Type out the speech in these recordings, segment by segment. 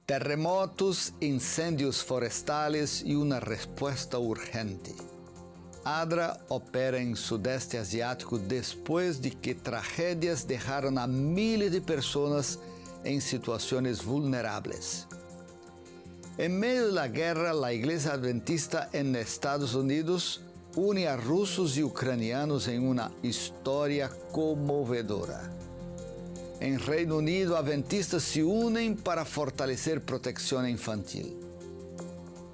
Terremotos, incendios forestales y una respuesta urgente. ADRA opera en Sudeste Asiático después de que tragedias dejaron a miles de personas en situaciones vulnerables. En medio de la guerra, la Iglesia Adventista en Estados Unidos une a rusos y ucranianos en una historia conmovedora. En Reino Unido, adventistas se unen para fortalecer protección infantil.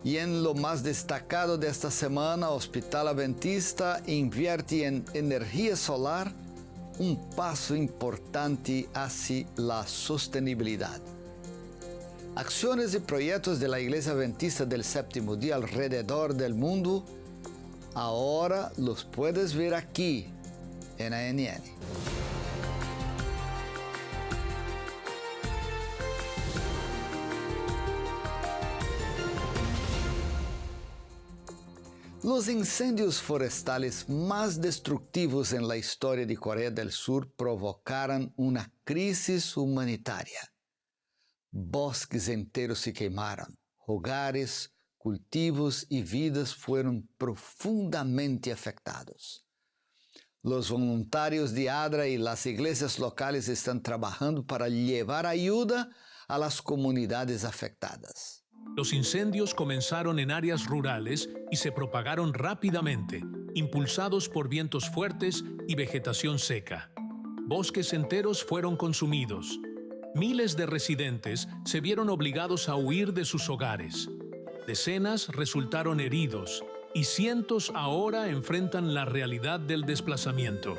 Y en lo más destacado de esta semana, Hospital Adventista invierte en energía solar, un paso importante hacia la sostenibilidad. Acciones y proyectos de la Iglesia Adventista del Séptimo Día alrededor del mundo, ahora los puedes ver aquí en ANN. Los incendios forestales más destructivos en la historia de Corea del Sur provocaron una crisis humanitaria. Bosques enteros se quemaron, hogares, cultivos y vidas fueron profundamente afectados. Los voluntarios de ADRA y las iglesias locales están trabajando para llevar ayuda a las comunidades afectadas. Los incendios comenzaron en áreas rurales y se propagaron rápidamente, impulsados por vientos fuertes y vegetación seca. Bosques enteros fueron consumidos. Miles de residentes se vieron obligados a huir de sus hogares. Decenas resultaron heridos y cientos ahora enfrentan la realidad del desplazamiento.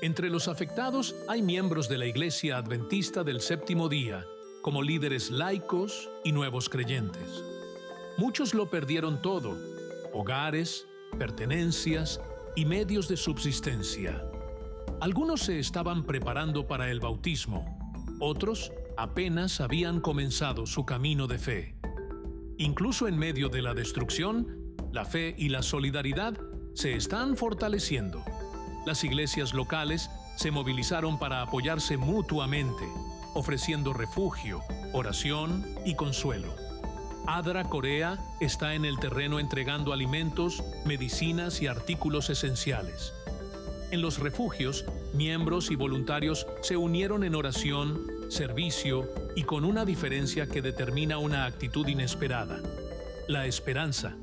Entre los afectados hay miembros de la Iglesia Adventista del Séptimo Día, como líderes laicos y nuevos creyentes. Muchos lo perdieron todo: hogares, pertenencias y medios de subsistencia. Algunos se estaban preparando para el bautismo, otros apenas habían comenzado su camino de fe. Incluso en medio de la destrucción, la fe y la solidaridad se están fortaleciendo. Las iglesias locales se movilizaron para apoyarse mutuamente, ofreciendo refugio, oración y consuelo. ADRA Corea está en el terreno entregando alimentos, medicinas y artículos esenciales. En los refugios, miembros y voluntarios se unieron en oración, servicio y con una diferencia que determina una actitud inesperada: la esperanza.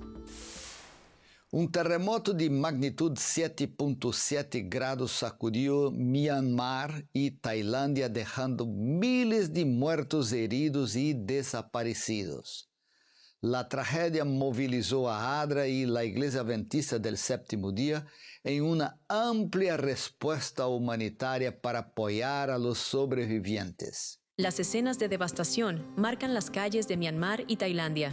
Un terremoto de magnitud 7.7 grados sacudió Myanmar y Tailandia, dejando miles de muertos, heridos y desaparecidos. La tragedia movilizó a ADRA y la Iglesia Adventista del Séptimo Día en una amplia respuesta humanitaria para apoyar a los sobrevivientes. Las escenas de devastación marcan las calles de Myanmar y Tailandia.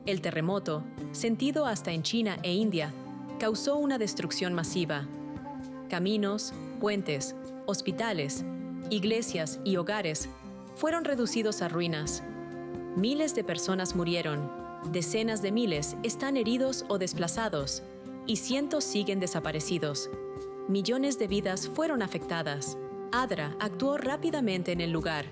El terremoto, sentido hasta en China e India, causó una destrucción masiva. Caminos, puentes, hospitales, iglesias y hogares fueron reducidos a ruinas. Miles de personas murieron, decenas de miles están heridos o desplazados, y cientos siguen desaparecidos. Millones de vidas fueron afectadas. ADRA actuó rápidamente en el lugar,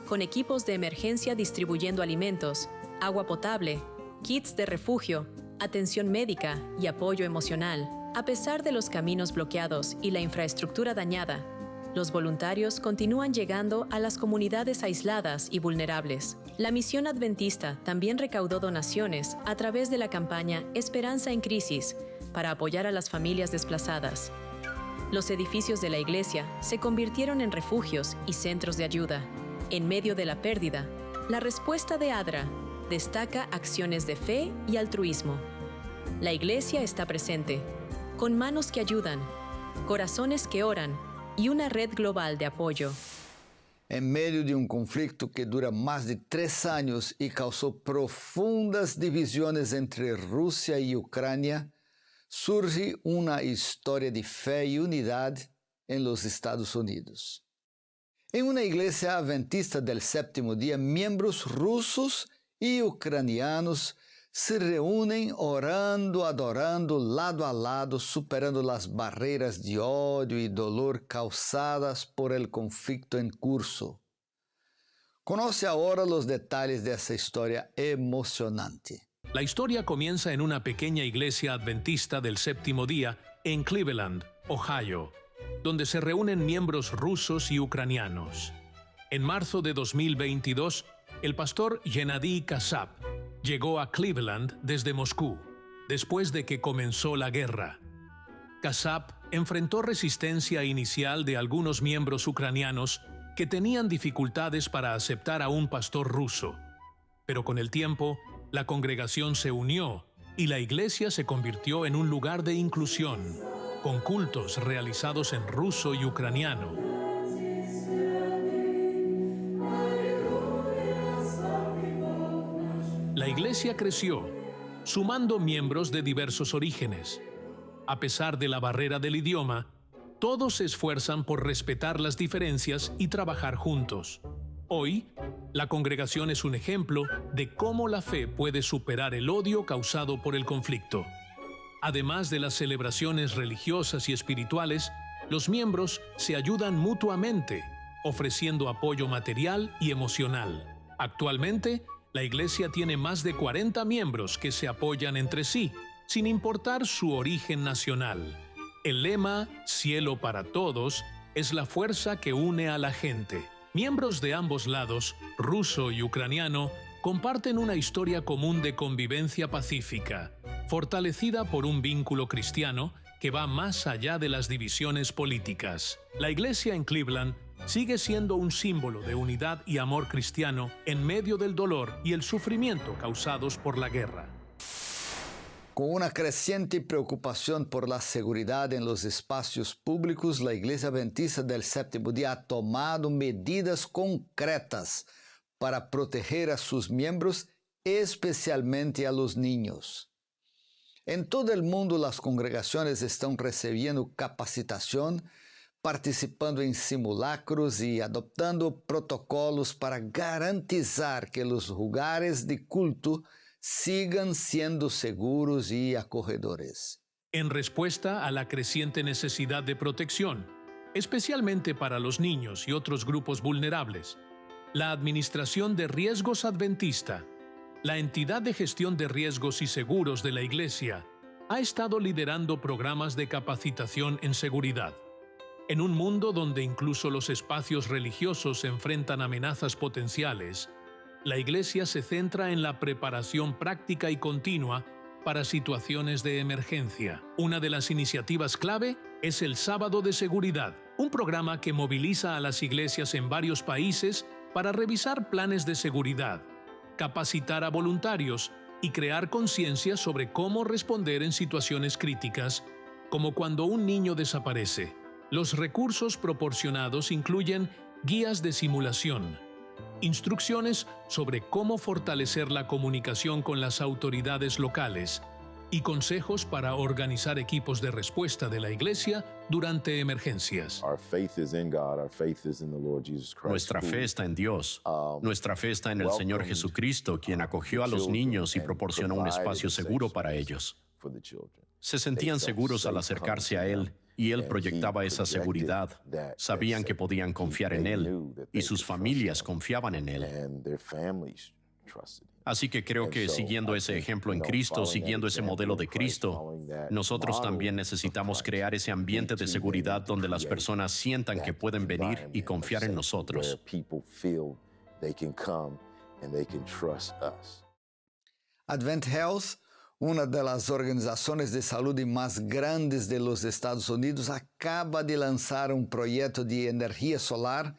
con equipos de emergencia distribuyendo alimentos, agua potable, kits de refugio, atención médica y apoyo emocional. A pesar de los caminos bloqueados y la infraestructura dañada, los voluntarios continúan llegando a las comunidades aisladas y vulnerables. La misión adventista también recaudó donaciones a través de la campaña Esperanza en Crisis para apoyar a las familias desplazadas. Los edificios de la iglesia se convirtieron en refugios y centros de ayuda. En medio de la pérdida, la respuesta de ADRA destaca acciones de fe y altruismo. La iglesia está presente, con manos que ayudan, corazones que oran y una red global de apoyo. En medio de un conflicto que dura más de 3 años y causó profundas divisiones entre Rusia y Ucrania, surge una historia de fe y unidad en los Estados Unidos. En una iglesia adventista del Séptimo Día, miembros rusos y ucranianos se reúnen orando, adorando lado a lado, superando las barreras de odio y dolor causadas por el conflicto en curso. Conoce ahora los detalles de esa historia emocionante. La historia comienza en una pequeña iglesia adventista del séptimo día en Cleveland, Ohio, donde se reúnen miembros rusos y ucranianos. En marzo de 2022, el pastor Gennady Kasab llegó a Cleveland desde Moscú, después de que comenzó la guerra. Kasab enfrentó resistencia inicial de algunos miembros ucranianos que tenían dificultades para aceptar a un pastor ruso. Pero con el tiempo, la congregación se unió y la iglesia se convirtió en un lugar de inclusión, con cultos realizados en ruso y ucraniano. La iglesia creció, sumando miembros de diversos orígenes. A pesar de la barrera del idioma, todos se esfuerzan por respetar las diferencias y trabajar juntos. Hoy, la congregación es un ejemplo de cómo la fe puede superar el odio causado por el conflicto. Además de las celebraciones religiosas y espirituales, los miembros se ayudan mutuamente, ofreciendo apoyo material y emocional. Actualmente, la iglesia tiene más de 40 miembros que se apoyan entre sí, sin importar su origen nacional. El lema «Cielo para todos» es la fuerza que une a la gente. Miembros de ambos lados, ruso y ucraniano, comparten una historia común de convivencia pacífica, fortalecida por un vínculo cristiano que va más allá de las divisiones políticas. La iglesia en Cleveland sigue siendo un símbolo de unidad y amor cristiano en medio del dolor y el sufrimiento causados por la guerra. Con una creciente preocupación por la seguridad en los espacios públicos, la Iglesia Adventista del Séptimo Día ha tomado medidas concretas para proteger a sus miembros, especialmente a los niños. En todo el mundo, las congregaciones están recibiendo capacitación, participando en simulacros y adoptando protocolos para garantizar que los lugares de culto sigan siendo seguros y acogedores. En respuesta a la creciente necesidad de protección, especialmente para los niños y otros grupos vulnerables, la Administración de Riesgos Adventista, la entidad de gestión de riesgos y seguros de la Iglesia, ha estado liderando programas de capacitación en seguridad. En un mundo donde incluso los espacios religiosos enfrentan amenazas potenciales, la Iglesia se centra en la preparación práctica y continua para situaciones de emergencia. Una de las iniciativas clave es el Sábado de Seguridad, un programa que moviliza a las iglesias en varios países para revisar planes de seguridad, capacitar a voluntarios y crear conciencia sobre cómo responder en situaciones críticas, como cuando un niño desaparece. Los recursos proporcionados incluyen guías de simulación, instrucciones sobre cómo fortalecer la comunicación con las autoridades locales y consejos para organizar equipos de respuesta de la Iglesia durante emergencias. Nuestra fe está en Dios. Nuestra fe está en el Señor Jesucristo, quien acogió a los niños y proporcionó un espacio seguro para ellos. Se sentían seguros al acercarse a Él, y Él proyectaba esa seguridad. Sabían que podían confiar en Él, y sus familias confiaban en Él. Así que creo que siguiendo ese ejemplo en Cristo, siguiendo ese modelo de Cristo, nosotros también necesitamos crear ese ambiente de seguridad donde las personas sientan que pueden venir y confiar en nosotros. Advent Health, una de las organizaciones de salud más grandes de los Estados Unidos, acaba de lanzar un proyecto de energía solar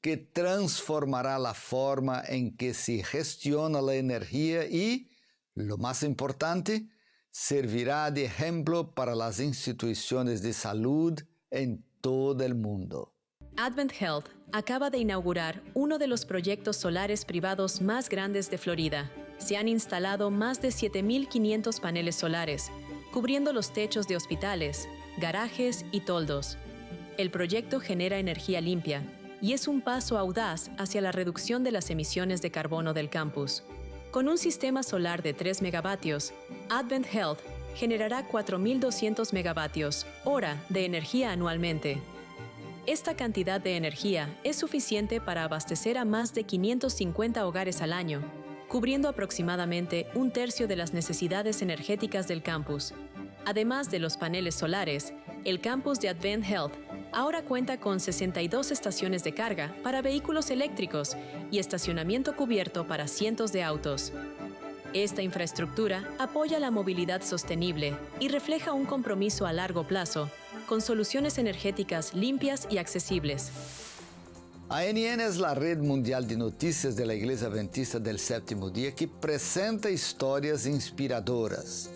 que transformará la forma en que se gestiona la energía y, lo más importante, servirá de ejemplo para las instituciones de salud en todo el mundo. Advent Health acaba de inaugurar uno de los proyectos solares privados más grandes de Florida. Se han instalado más de 7.500 paneles solares, cubriendo los techos de hospitales, garajes y toldos. El proyecto genera energía limpia y es un paso audaz hacia la reducción de las emisiones de carbono del campus. Con un sistema solar de 3 megavatios, Advent Health generará 4.200 megavatios hora de energía anualmente. Esta cantidad de energía es suficiente para abastecer a más de 550 hogares al año, cubriendo aproximadamente un tercio de las necesidades energéticas del campus. Además de los paneles solares, el campus de Advent Health ahora cuenta con 62 estaciones de carga para vehículos eléctricos y estacionamiento cubierto para cientos de autos. Esta infraestructura apoya la movilidad sostenible y refleja un compromiso a largo plazo con soluciones energéticas limpias y accesibles. ANN es la red mundial de noticias de la Iglesia Adventista del Séptimo Día que presenta historias inspiradoras.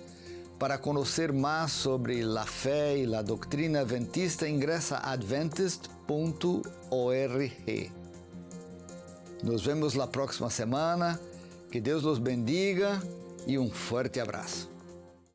Para conocer más sobre la fe y la doctrina adventista, ingresa a adventist.org. Nos vemos la próxima semana. Que Deus los bendiga e um forte abraço.